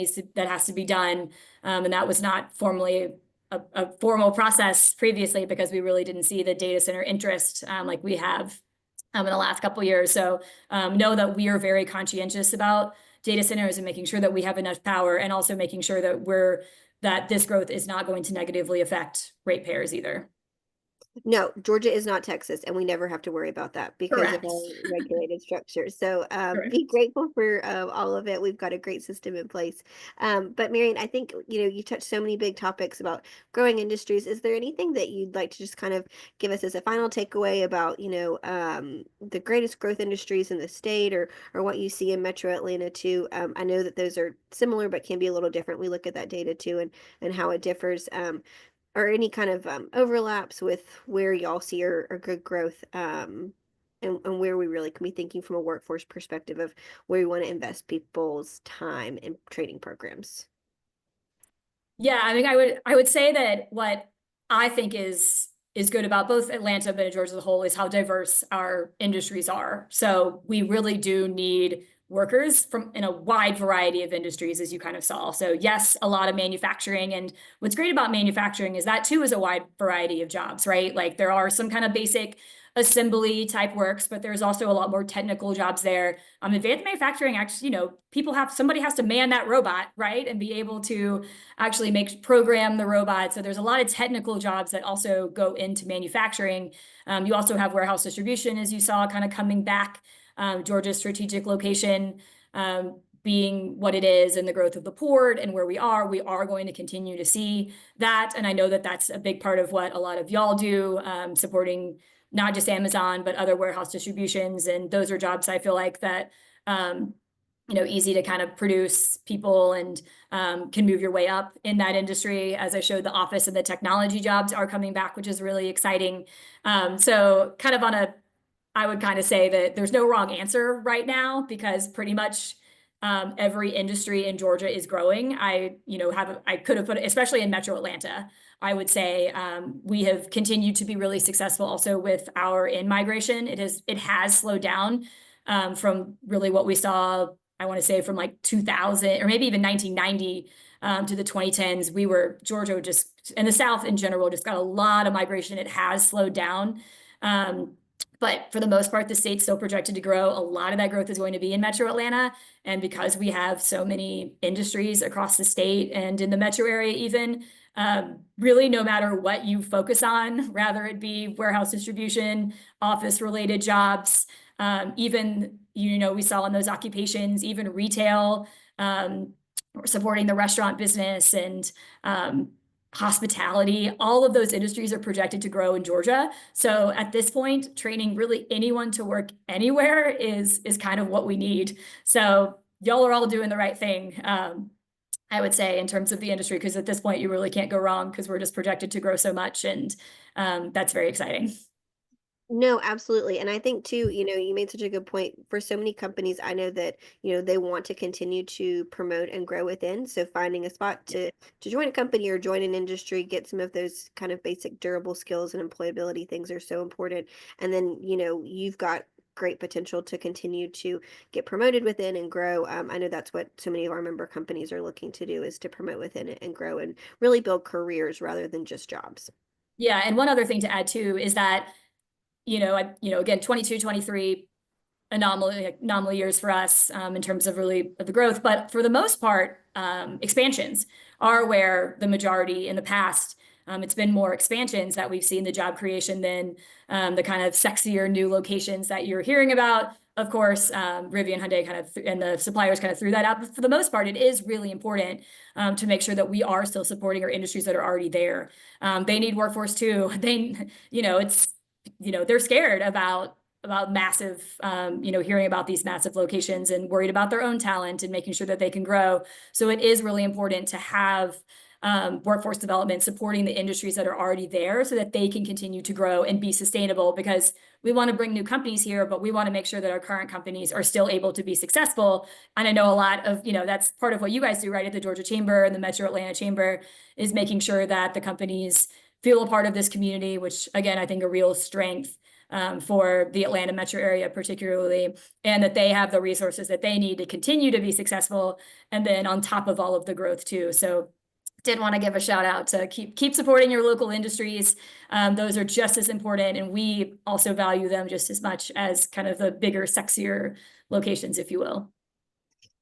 has to be done, and that was not formally a formal process previously because we really didn't see the data center interest like we have in the last couple of years. So know that we are very conscientious about data centers and making sure that we have enough power, and also making sure that this growth is not going to negatively affect ratepayers either. No, Georgia is not Texas, and we never have to worry about that because of Correct. our regulated structure. So be Correct. grateful for all of it. We've got a great system in place. But Marion, I think you touched so many big topics about growing industries. Is there anything that you'd like to just kind of give us as a final takeaway about the greatest growth industries in the state, or what you see in Metro Atlanta too? I know that those are similar but can be a little different. We look at that data too and how it differs. Or any kind of overlaps with where y'all see our good growth, and where we really can be thinking from a workforce perspective of where we want to invest people's time in training programs. Yeah, I mean, I would say that what I think is good about both Atlanta but Georgia as a whole is how diverse our industries are. So we really do need workers from in a wide variety of industries, as you kind of saw. So yes, a lot of manufacturing. And what's great about manufacturing is that too is a wide variety of jobs, right? Like there are some kind of basic assembly type works, but there's also a lot more technical jobs there. Advanced manufacturing, actually, somebody has to man that robot, right? And be able to actually program the robot. So there's a lot of technical jobs that also go into manufacturing. You also have warehouse distribution, as you saw, kind of coming back. Georgia's strategic location being what it is, and the growth of the port and where we are going to continue to see that. And I know that that's a big part of what a lot of y'all do, supporting not just Amazon, but other warehouse distributions. And those are jobs I feel like that, easy to kind of produce people, and can move your way up in that industry. As I showed, the office and the technology jobs are coming back, which is really exciting. So kind of I would kind of say that there's no wrong answer right now, because pretty much every industry in Georgia is growing. I could have put, especially in Metro Atlanta, I would say we have continued to be really successful also with our in-migration. It has slowed down from really what we saw, I want to say from like 2000 or maybe even 1990 to the 2010s. Georgia just, and the South in general, just got a lot of migration. It has slowed down. But for the most part, the state's still projected to grow. A lot of that growth is going to be in Metro Atlanta. And because we have so many industries across the state and in the metro area even, really no matter what you focus on, rather it be warehouse distribution, office-related jobs, even, we saw in those occupations, even retail, supporting the restaurant business and hospitality, all of those industries are projected to grow in Georgia. So at this point, training really anyone to work anywhere is kind of what we need. So y'all are all doing the right thing, I would say, in terms of the industry, because at this point you really can't go wrong because we're just projected to grow so much, and that's very exciting. No, absolutely. And I think too, you made such a good point. For so many companies, I know that, they want to continue to promote and grow within. So finding a spot to join a company or join an industry, get some of those kind of basic durable skills and employability things are so important. And then, you've got great potential to continue to get promoted within and grow. I know that's what so many of our member companies are looking to do, is to promote within it and grow and really build careers rather than just jobs. Yeah, and one other thing to add too is that again, 22, 23 anomaly years for us in terms of really of the growth. But for the most part, expansions are where the majority in the past, it's been more expansions that we've seen the job creation than the kind of sexier new locations that you're hearing about. Of course, Rivian, Hyundai kind of, and the suppliers kind of threw that out. But for the most part, it is really important to make sure that we are still supporting our industries that are already there. They need workforce too. They're scared about massive, hearing about these massive locations and worried about their own talent and making sure that they can grow. So it is really important to have workforce development supporting the industries that are already there so that they can continue to grow and be sustainable, because we want to bring new companies here, but we want to make sure that our current companies are still able to be successful. And I know a lot of, that's part of what you guys do, right, at the Georgia Chamber and the Metro Atlanta Chamber, is making sure that the companies feel a part of this community, which again, I think a real strength for the Atlanta metro area particularly, and that they have the resources that they need to continue to be successful. And then on top of all of the growth too. So did want to give a shout out to keep supporting your local industries. Those are just as important, and we also value them just as much as kind of the bigger, sexier locations, if you will.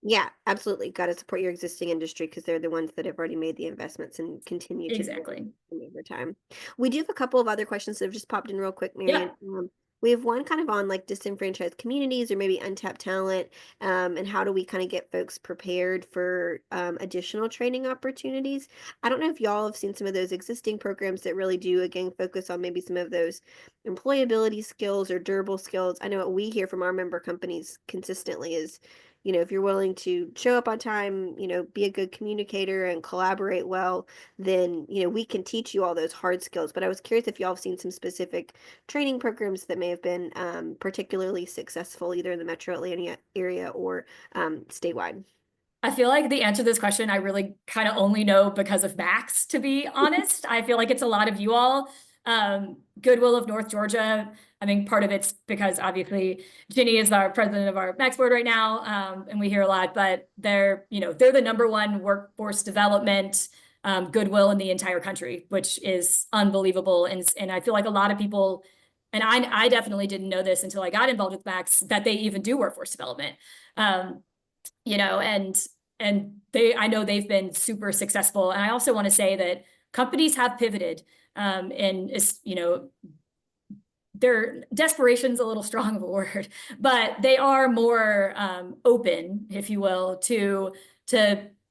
Yeah, absolutely. Got to support your existing industry because they're the ones that have already made the investments and continue to grow Exactly. over time. We do have a couple of other questions that have just popped in real quick, Marion. Yeah. We have one kind of on like disenfranchised communities or maybe untapped talent, and how do we kind of get folks prepared for additional training opportunities? I don't know if y'all have seen some of those existing programs that really do, again, focus on maybe some of those employability skills or durable skills. I know what we hear from our member companies consistently is, if you're willing to show up on time, be a good communicator and collaborate well, then, we can teach you all those hard skills. But I was curious if y'all have seen some specific training programs that may have been particularly successful either in the Metro Atlanta area or statewide. I feel like the answer to this question, I really kind of only know because of Max, to be honest. I feel like it's a lot of you all. Goodwill of North Georgia. I mean, part of it's because obviously Ginny is our president of our Max board right now, and we hear a lot, but they're the number one workforce development Goodwill in the entire country, which is unbelievable. And I feel like a lot of people, and I definitely didn't know this until I got involved with Max, that they even do workforce development. And I know they've been super successful. And I also want to say that companies have pivoted, and their desperation's a little strong of a word, but they are more open, if you will, to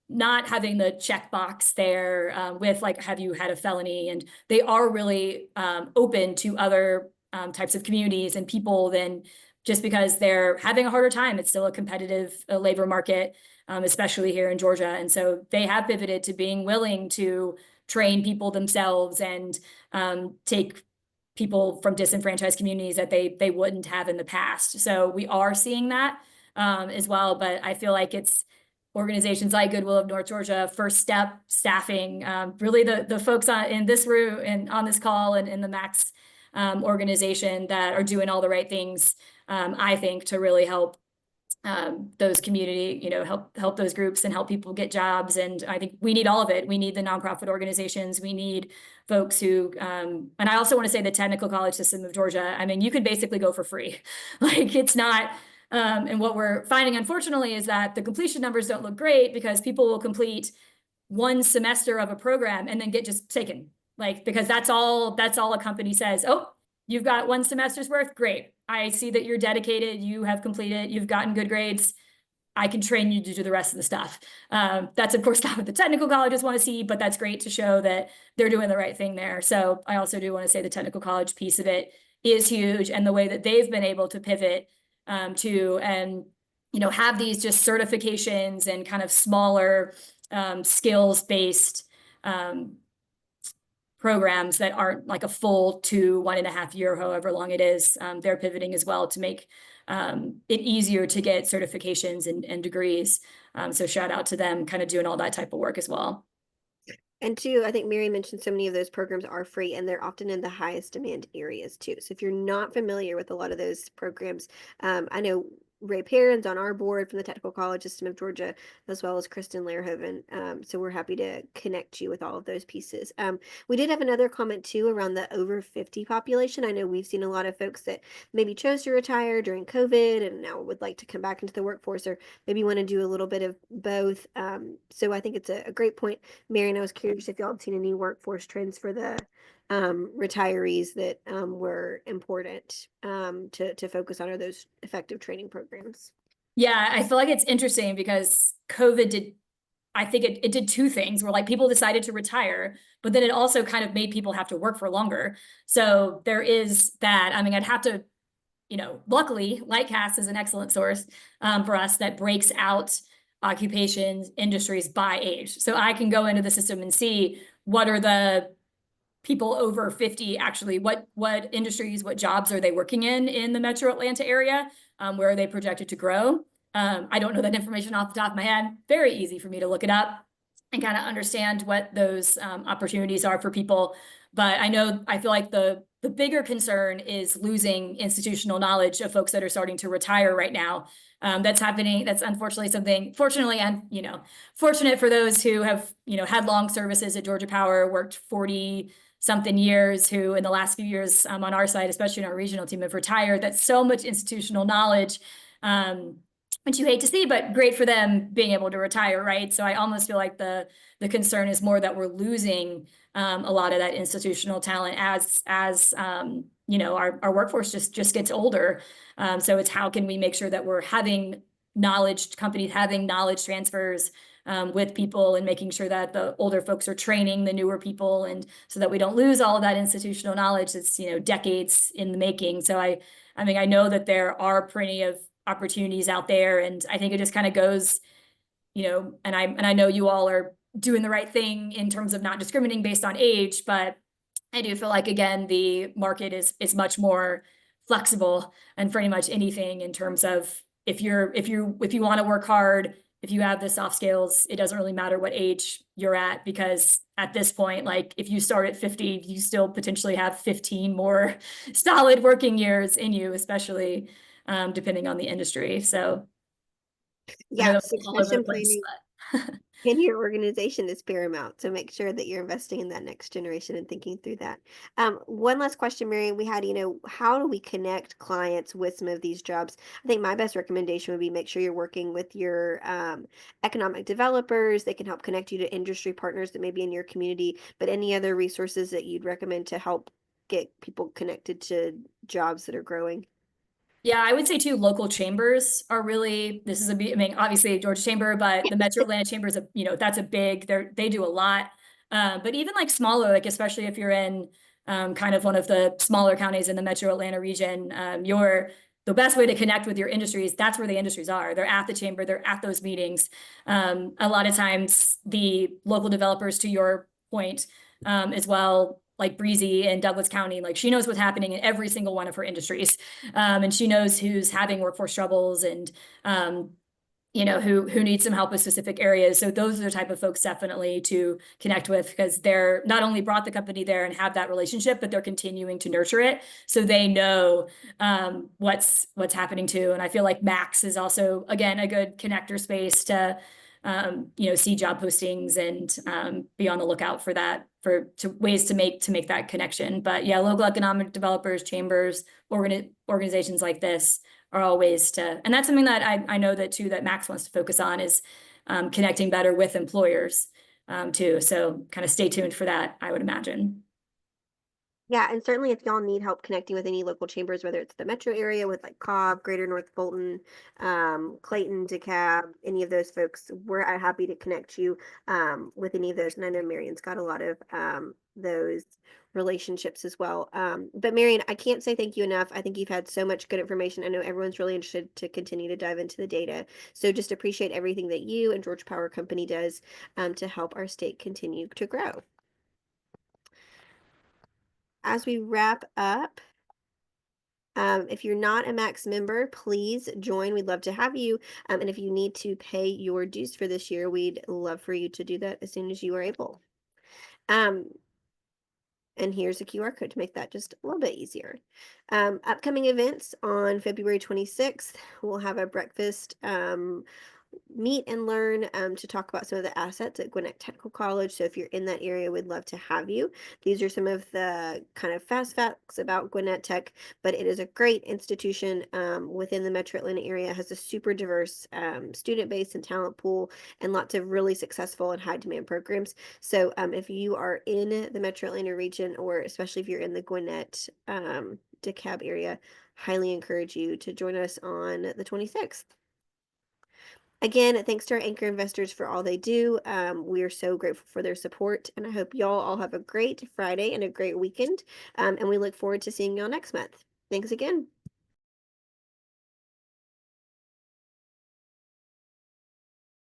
not having the checkbox there with like, have you had a felony? And they are really open to other types of communities and people than just because they're having a harder time. It's still a competitive labor market, especially here in Georgia. And so they have pivoted to being willing to train people themselves and take people from disenfranchised communities that they wouldn't have in the past. So we are seeing that. as well. But I feel like it's organizations like Goodwill of North Georgia, First Step, staffing, really the folks in this room and on this call and in the Max organization that are doing all the right things, I think, to really help those community, help those groups and help people get jobs. And I think we need all of it. We need the nonprofit organizations. We need folks who, and I also want to say the technical college system of Georgia. I mean, you could basically go for free. Like it's not, and what we're finding, unfortunately, is that the completion numbers don't look great because people will complete one semester of a program and then get just taken. Like, because that's all a company says. Oh, you've got one semester's worth. Great. I see that you're dedicated. You have completed. You've gotten good grades. I can train you to do the rest of the stuff. That's of course not what the technical colleges want to see, but that's great to show that they're doing the right thing there. So I also do want to say the technical college piece of it is huge, and the way that they've been able to pivot to and have these just certifications and kind of smaller skills-based programs that aren't like a full 1.5 year, however long it is. They're pivoting as well to make it easier to get certifications and degrees. So shout out to them kind of doing all that type of work as well. And two, I think Mary mentioned so many of those programs are free and they're often in the highest demand areas too. So if you're not familiar with a lot of those programs, I know Ray Perrin's on our board from the Technical College System of Georgia, as well as Kristen Lehrhoven. So we're happy to connect you with all of those pieces. We did have another comment too around the over 50 population. I know we've seen a lot of folks that maybe chose to retire during COVID and now would like to come back into the workforce, or maybe want to do a little bit of both. So I think it's a great point. Marion, I was curious if y'all had seen any workforce trends for the retirees that were important to focus on, are those effective training programs. Yeah, I feel like it's interesting because COVID did, I think it did two things where like people decided to retire, but then it also kind of made people have to work for longer. So there is that. I mean, I'd have to, luckily, Lightcast is an excellent source for us that breaks out occupations, industries by age. So I can go into the system and see what are the people over 50 actually, what industries, what jobs are they working in the metro Atlanta area? Where are they projected to grow? I don't know that information off the top of my head. Very easy for me to look it up and kind of understand what those opportunities are for people. But I feel like the bigger concern is losing institutional knowledge of folks that are starting to retire right now. That's happening. That's unfortunately something, fortunately, and fortunate for those who have had long services at Georgia Power, worked 40 something years, who in the last few years on our side, especially in our regional team, have retired. That's so much institutional knowledge, which you hate to see, but great for them being able to retire, right? So I almost feel like the concern is more that we're losing a lot of that institutional talent as our workforce just gets older. So it's how can we make sure that we're having companies having knowledge transfers with people, and making sure that the older folks are training the newer people, and so that we don't lose all of that institutional knowledge that's decades in the making. So I mean, I know that there are plenty of opportunities out there, and I think it just kind of goes, and I know you all are doing the right thing in terms of not discriminating based on age, but I do feel like, again, the market is much more flexible and pretty much anything in terms of if you want to work hard, if you have the soft skills, it doesn't really matter what age you're at, because at this point, like if you start at 50, you still potentially have 15 more solid working years in you, especially depending on the industry. So I know Yeah, that's all over the succession place, planning but in your organization is paramount. So make sure that you're investing in that next generation and thinking through that. One last question, Marion. We had, how do we connect clients with some of these jobs? I think my best recommendation would be make sure you're working with your economic developers. They can help connect you to industry partners that may be in your community, but any other resources that you'd recommend to help get people connected to jobs that are growing? yeah, I would say too, local chambers are really, I mean, obviously Georgia Chamber, but the Metro Atlanta Chamber is that's a big, they do a lot. But even like smaller, like especially if you're in kind of one of the smaller counties in the Metro Atlanta region, the best way to connect with your industries, that's where the industries are. They're at the chamber, they're at those meetings. A lot of times the local developers, to your point, as well, like Breezy in Douglas County. Like she knows what's happening in every single one of her industries. And she knows who's having workforce troubles and who needs some help with specific areas. So those are the type of folks definitely to connect with, because they're not only brought the company there and have that relationship, but they're continuing to nurture it. So they know what's happening too. And I feel like Max is also, again, a good connector space to see job postings and be on the lookout for that, ways to make that connection. But yeah, local economic developers, chambers, organizations like this are all ways to, and that's something that I know that too, that Max wants to focus on is connecting better with employers too. So kind of stay tuned for that, I would imagine. Yeah, and certainly if y'all need help connecting with any local chambers, whether it's the metro area with like Cobb, Greater North Fulton, Clayton, DeKalb, any of those folks, we're happy to connect you with any of those. And I know Marion's got a lot of those relationships as well. But Marion, I can't say thank you enough. I think you've had so much good information. I know everyone's really interested to continue to dive into the data. So just appreciate everything that you and Georgia Power Company does to help our state continue to grow. As we wrap up, if you're not a Max member, please join. We'd love to have you. And if you need to pay your dues for this year, we'd love for you to do that as soon as you are able. Um, and here's a QR code to make that just a little bit easier. Upcoming events on February 26th, we'll have a breakfast meet and learn to talk about some of the assets at Gwinnett Technical College. So if you're in that area, we'd love to have you. These are some of the kind of fast facts about Gwinnett Tech, but it is a great institution within the Metro Atlanta area. It has a super diverse student base and talent pool and lots of really successful and high demand programs. So if you are in the Metro Atlanta region, or especially if you're in the Gwinnett DeKalb area, highly encourage you to join us on the 26th. Again, thanks to our anchor investors for all they do. We are so grateful for their support, and I hope y'all all have a great Friday and a great weekend. And we look forward to seeing y'all next month. Thanks again.